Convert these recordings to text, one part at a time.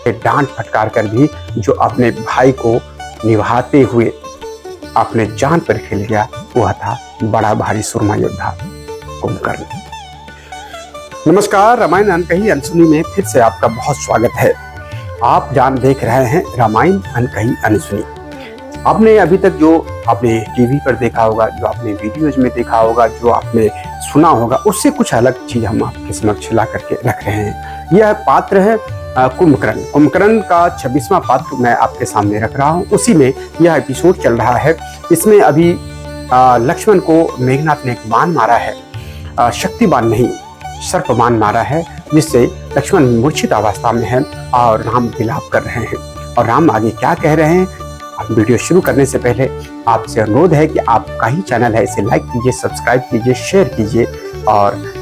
डांट फटकार कर भी जो अपने भाई को निभाते हुए अपने जान पर खेल गया, वह था बड़ा भारी सुरमा योद्धा कुंभकर्ण। नमस्कार, रामायण अनकही अनसुनी में फिर से आपका बहुत स्वागत है। आप देख रहे हैं रामायण अनकही अनसुनी। आपने अभी तक जो आपने टीवी पर देखा होगा, जो आपने वीडियोज में देखा होगा, जो आपने सुना होगा, उससे कुछ अलग चीज हम आपके समक्ष ला करके रख रहे हैं। यह पात्र है कुंभकर्ण। कुंभकर्ण का 26वां पात्र मैं आपके सामने रख रहा हूँ। उसी में यह एपिसोड चल रहा है। इसमें अभी लक्ष्मण को मेघनाथ ने एक बाण मारा है, शक्ति बाण नहीं, सर्प बाण मारा है, जिससे लक्ष्मण मूर्छित अवस्था में है और राम विलाप कर रहे हैं। और राम आगे क्या कह रहे हैं, वीडियो शुरू करने से पहले आपसे अनुरोध है कि आपका ही चैनल है, इसे लाइक कीजिए, सब्सक्राइब कीजिए, शेयर कीजिए और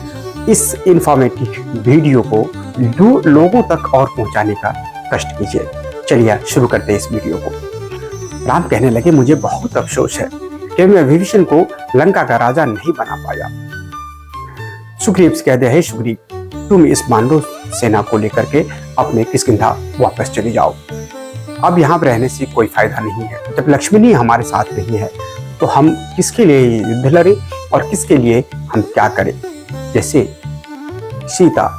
इस इंफॉर्मेटिव वीडियो को लोगों तक और पहुंचाने का कष्ट कीजिए। चलिए शुरू करते हैं इस वीडियो को। राम कहने लगे, मुझे बहुत अफसोस है कि मैं विभीषण को लंका का राजा नहीं बना पाया। सुग्रीव से कहते हैं, सुग्रीव, तुम इस पांडव सेना को लेकर के अपने किष्किंधा वापस चले जाओ। अब यहाँ पर रहने से कोई फायदा नहीं है। जब लक्ष्मण ही हमारे साथ नहीं है तो हम किसके लिए युद्ध लड़े और किसके लिए हम क्या करें। जैसे सीता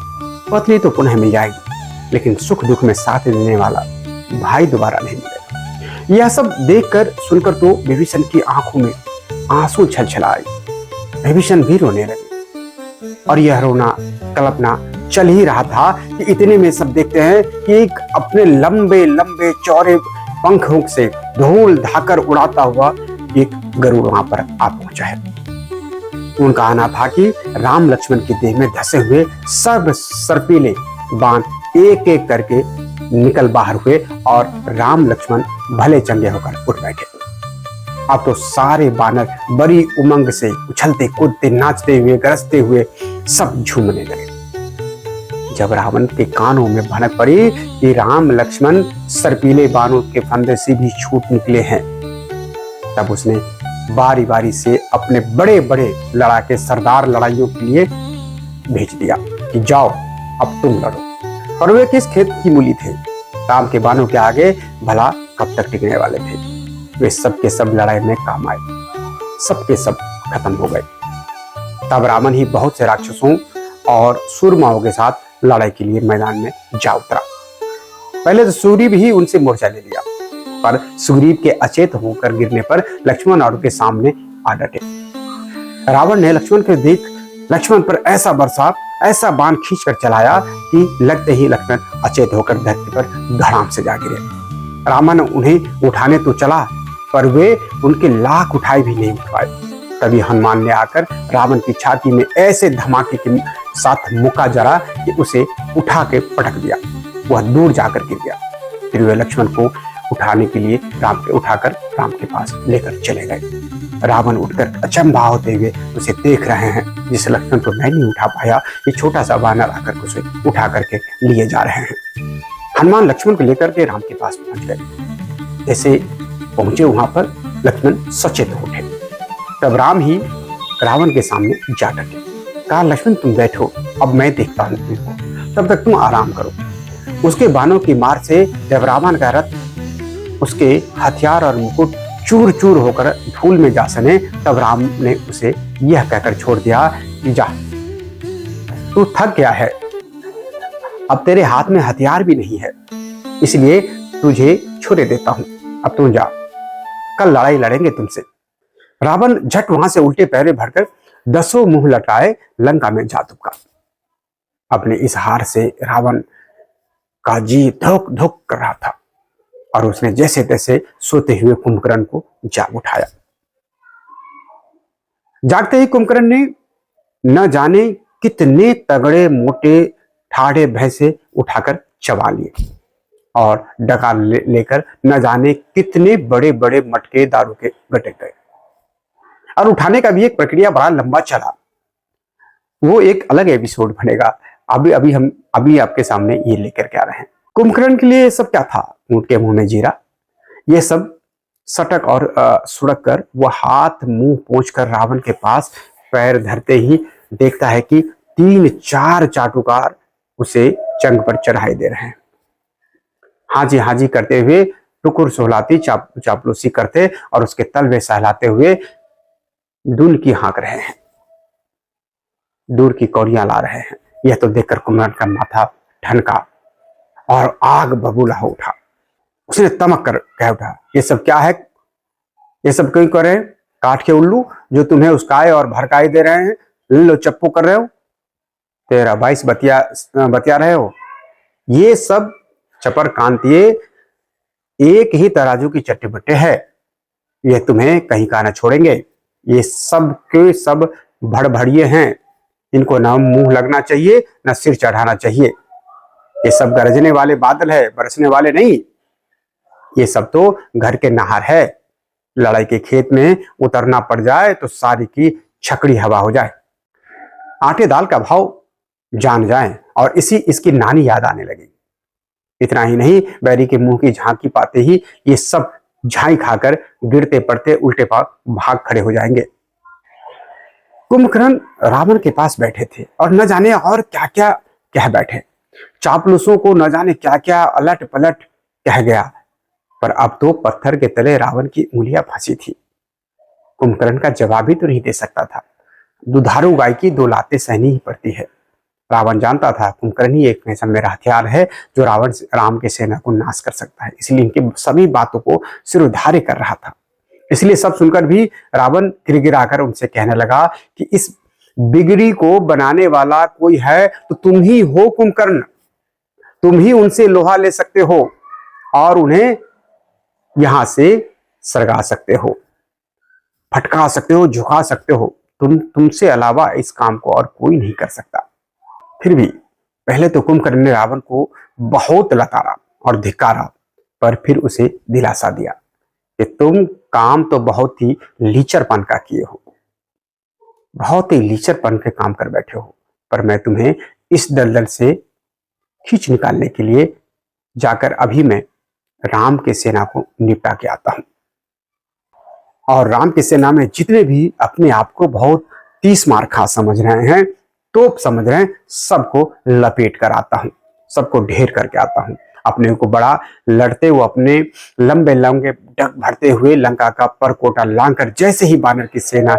पत्नी तो पुनः मिल जाएगी, लेकिन सुख दुख में साथ देने वाला भाई दोबारा नहीं मिलेगा। यह सब देखकर सुनकर तो विभीषण की आंखों में आंसू छलछलाए। विभीषण भी रोने लगे और यह रोना कल्पना चल ही रहा था कि इतने में सब देखते हैं कि एक अपने लंबे लंबे चौड़े पंखों से धूल धाकर उड़ाता हुआ एक गरुड़ वहां पर आ पहुंचा है। उनका आना था कि राम लक्ष्मण के देह में धसे हुए सब सर्पीले बाण एक एक करके निकल बाहर हुए और राम लक्ष्मण भले चंगे होकर उठ बैठे। अब तो सारे बानर बड़ी उमंग से उछलते कूदते नाचते हुए गरजते हुए सब झूमने लगे। जब रावण के कानों में भनक पड़ी कि राम लक्ष्मण सर्पीले बाणों के फंदे से भी छूट निकले हैं, तब उसने बारी बारी से अपने बड़े बड़े लड़ाके सरदार लड़ाइयों के लिए भेज दिया कि जाओ अब तुम लड़ो। और वे किस खेत की मूली थे, राम के बाणों के आगे भला कब तक टिकने वाले थे। वे सब के सब लड़ाई में काम आए, सबके सब खत्म हो गए। तब रावण ही बहुत से राक्षसों और सूरमाओं के साथ लड़ाई के लिए मैदान में जा उतरा। पहले तो सुग्रीव ही उनसे मोर्चा ले लिया, पर सुग्रीव के अचेत होकर गिरने पर लक्ष्मण और उनके सामने आ डटे। रावण ने लक्ष्मण को देख लक्ष्मण पर ऐसा बरसा, ऐसा बाण खींचकर चलाया कि लगते ही लक्ष्मण अचेत होकर धरती पर धड़ाम से जा गिरे। रावण उन्हें उठाने तो चला, पर वे उनके लाख उठाए भी नहीं उठ पाए। तभी हनुमान ने आकर रावण की छाती में ऐसे धमाके के साथ मुक्का जरा कि उसे उठा के पटक दिया। वह दूर जाकर गिर गया। फिर वे लक्ष्मण को उठाने के लिए उठाकर राम के पास लेकर चले गए। रावण उठकर अचंभा होते हुए उसे देख रहे हैं, जिस लक्ष्मण को मैं नहीं उठा पाया, ये छोटा सा बानर आकर उसे उठा करके लिए जा रहे हैं। हनुमान लक्ष्मण को लेकर के राम के पास पहुंच गए। जैसे पहुंचे वहां पर लक्ष्मण सचेत उठे। तब राम ही रावण के सामने जा डटे। कहा, लक्ष्मण तुम बैठो, अब मैं देखता हूँ तुमको, तब तक तुम आराम करो। उसके बाणों की मार से जब रावण का रथ, उसके हथियार और मुकुट चूर चूर होकर धूल में जा सने, तब राम ने उसे यह कहकर छोड़ दिया कि जा, तू थक गया है, अब तेरे हाथ में हथियार भी नहीं है, इसलिए तुझे छोड़े देता हूं, अब तुम जा, कल लड़ाई लड़ेंगे तुमसे। रावण झट वहां से उल्टे पैरे भरकर 10 मुंह लटाए लंका में जा तुका। अपने इस हार से रावण का जी धुक धुक कर रहा था और उसने जैसे तैसे सोते हुए कुंभकर्ण को जाग उठाया। जागते ही कुंभकर्ण ने न जाने कितने तगड़े मोटे ठाड़े भैंसे उठाकर चबा लिए और डकार लेकर न जाने कितने बड़े बड़े मटके दारू के गटक गए। और उठाने का भी एक प्रक्रिया बड़ा लंबा चला, वो एक अलग एपिसोड बनेगा। अभी आपके सामने ये लेकर के आ रहे हैं। कुंभकर्ण के लिए ये सब क्या था, ऊंट के मुंह में जीरा। ये सब सटक और सुड़क कर वह हाथ मुंह पोंछ कर रावण के पास पैर धरते ही देखता है कि 3-4 चाटुकार उसे चंग पर चढ़ाई दे रहे हैं। हाँ जी करते हुए टुकुर सोहलाती चापलूसी करते और उसके तलवे सहलाते हुए दूर की हाँक रहे हैं, दूर की कौड़ियां ला रहे हैं। यह तो देखकर कुमरन का माथा ठनका और आग बबूला हो उठा। उसने तमक कर कह उठा, ये सब क्या है? ये सब क्यों कर रहे हैं? काठ के उल्लू जो तुम्हें उसकाए और भड़काए दे रहे हैं, लो चप्पू कर रहे हो, 13-22 बतिया रहे हो। ये सब चपर कांतिये एक ही तराजू की चट्टी है, ये तुम्हें कहीं का न छोड़ेंगे। ये सब के सब भड़भड़िए हैं, इनको ना मुंह लगना चाहिए न सिर चढ़ाना चाहिए। ये सब गरजने वाले बादल है, बरसने वाले नहीं। ये सब तो घर के नहर है, लड़ाई के खेत में उतरना पड़ जाए तो सारी की छकड़ी हवा हो जाए, आटे दाल का भाव जान जाए और इसकी नानी याद आने लगी। इतना ही नहीं, बैरी के मुंह की झांकी पाते ही ये सब झाई खाकर गिरते पड़ते उल्टे पांव भाग खड़े हो जाएंगे। कुंभकर्ण रावण के पास बैठे थे और न जाने और क्या क्या कह बैठे। चापलूसों को न जाने क्या क्या अलट पलट कह गया, पर अब तो पत्थर के तले रावण की उंगलियां फंसी थी। कुंभकर्ण का जवाब ही तो नहीं दे सकता था। दुधारू गाय की 2 लातें सहनी ही पड़ती है। रावण जानता था कुंभकर्ण ही एक ऐसा मेरा हथियार है जो राम के सेना को नाश कर सकता है, इसलिए इनकी सभी बातों को सिरोधार्य कर रहा था। इसलिए सब सुनकर भी रावण गिड़गिड़ाकर उनसे कहने लगा कि इस बिगड़ी को बनाने वाला कोई है तो तुम ही हो कुंभकर्ण। तुम ही उनसे लोहा ले सकते हो और उन्हें यहां से सरगा सकते हो, फटका सकते हो, झुका सकते हो। तुमसे अलावा इस काम को और कोई नहीं कर सकता। फिर भी पहले तो कुंभकर्ण ने रावण को बहुत लताड़ा और धिक्कारा, पर फिर उसे दिलासा दिया कि तुम काम तो बहुत ही लीचरपन का किए हो, बहुत ही लीचरपन के काम कर बैठे हो, पर मैं तुम्हें इस दलदल से खींच निकालने के लिए जाकर अभी मैं राम की सेना को निपटा के आता हूं। और राम की सेना में जितने भी अपने आप को बहुत 30 मार खा समझ रहे हैं, तोप समझ रहे हैं, सबको लपेट कर आता हूं, सबको ढेर करके आता हूं। अपने को बड़ा लड़ते हुए, अपने लंबे लंबे डग भरते हुए लंका का परकोटा लांघकर जैसे ही बानर की सेना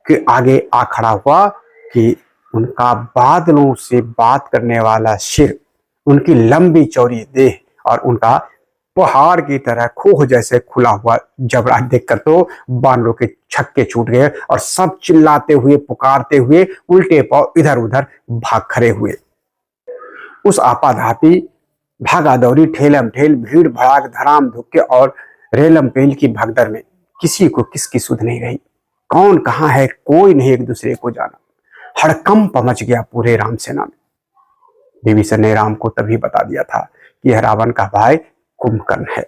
के आगे आ खड़ा हुआ कि उनका बादलों से बात करने वाला सिर, उनकी लंबी चौड़ी देह और उनका पहाड़ की तरह खोह जैसे खुला हुआ जबड़ा देखकर तो बानरों के छक्के छूट गए और सब चिल्लाते हुए पुकारते हुए उल्टे पांव इधर उधर भाग खड़े हुए। उस आपाधापी भागा दौड़ी ठेलम ठेल भीड़ भड़ाक धराम धुक्के और रेलम पेल की भगदड़ में किसी को किसकी सुध नहीं रही। कौन कहां है कोई नहीं एक दूसरे को जाना। हड़कंप मच गया पूरे राम सेना में। विभीषण ने राम को तभी बता दिया था कि यह रावण का भाई कुंभकर्ण है।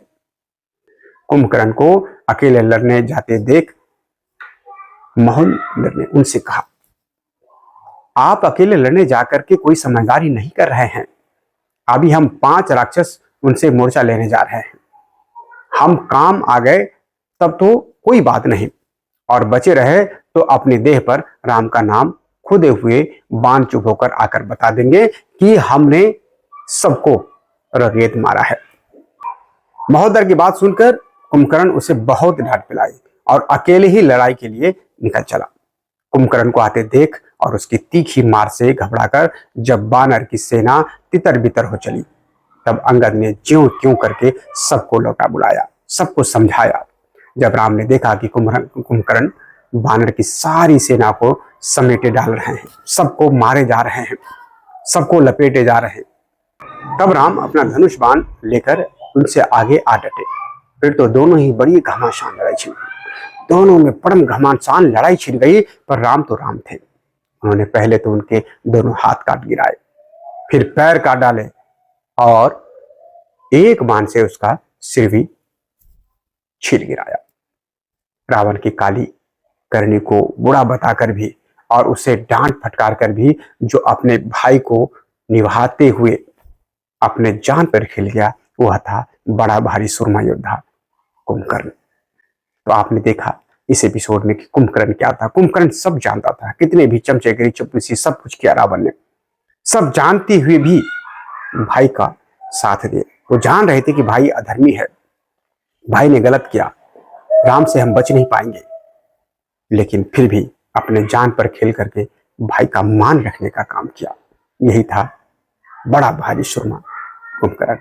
कुंभकर्ण को अकेले लड़ने जाते देख महोदर ने उनसे कहा, आप अकेले लड़ने जाकर के कोई समझदारी नहीं कर रहे हैं। अभी हम 5 राक्षस उनसे मोर्चा लेने जा रहे हैं। हम काम आ गए तब तो कोई बात नहीं, और बचे रहे तो अपनी देह पर राम का नाम खुदे हुए बाण चुप होकर आकर बता देंगे कि हमने सबको रगेत मारा है। महोदर की बात सुनकर कुंभकर्ण उसे बहुत डांट पिलाई और अकेले ही लड़ाई के लिए निकल चला। कुंभकर्ण को आते देख और उसकी तीखी मार से घबराकर जब बानर की सेना तितर बितर हो चली, तब अंगद ने ज्यों त्यों करके सबको लौटा बुलाया, सबको समझाया। जब राम ने देखा कि कुंभकर्ण बानर की सारी सेना को समेटे डाल रहे हैं, सबको मारे जा रहे हैं, सबको लपेटे जा रहे हैं, तब राम अपना धनुष बाण लेकर उनसे आगे आ डटे। फिर तो दोनों ही बड़ी घमासान लड़ाई छिड़ गई। दोनों में परम घमासान लड़ाई छिड़ गई, पर राम तो राम थे। उन्होंने पहले तो उनके दोनों हाथ काट गिराए, फिर पैर काट डाले और एक बाण से उसका सिर भी छील गिराया। रावण की काली करनी को बुरा बताकर भी और उसे डांट फटकार कर भी जो अपने भाई को निभाते हुए अपने जान पर खिल गया, वह था बड़ा भारी सुरमा योद्धा कुंभकर्ण। तो आपने देखा इस एपिसोड में कि कुंभकर्ण क्या था। कुंभकर्ण सब जानता था, कितने भी चमचेगिरी चपलूसी सब कुछ किया रावण ने, सब जानते हुए भी भाई का साथ दिए वो जान रहे थे कि भाई अधर्मी है, भाई ने गलत किया, राम से हम बच नहीं पाएंगे, लेकिन फिर भी अपने जान पर खेल करके भाई का मान रखने का काम किया। यही था बड़ा भारी सुरमा कुंभकर्ण।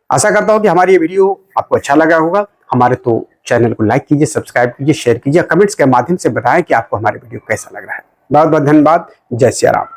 आशा करता हूं कि हमारी ये वीडियो आपको अच्छा लगा होगा। हमारे तो चैनल को लाइक कीजिए, सब्सक्राइब कीजिए, शेयर कीजिए, कमेंट्स के माध्यम से बताएं कि आपको हमारे वीडियो कैसा लग रहा है। बहुत बहुत धन्यवाद। जय सिया राम।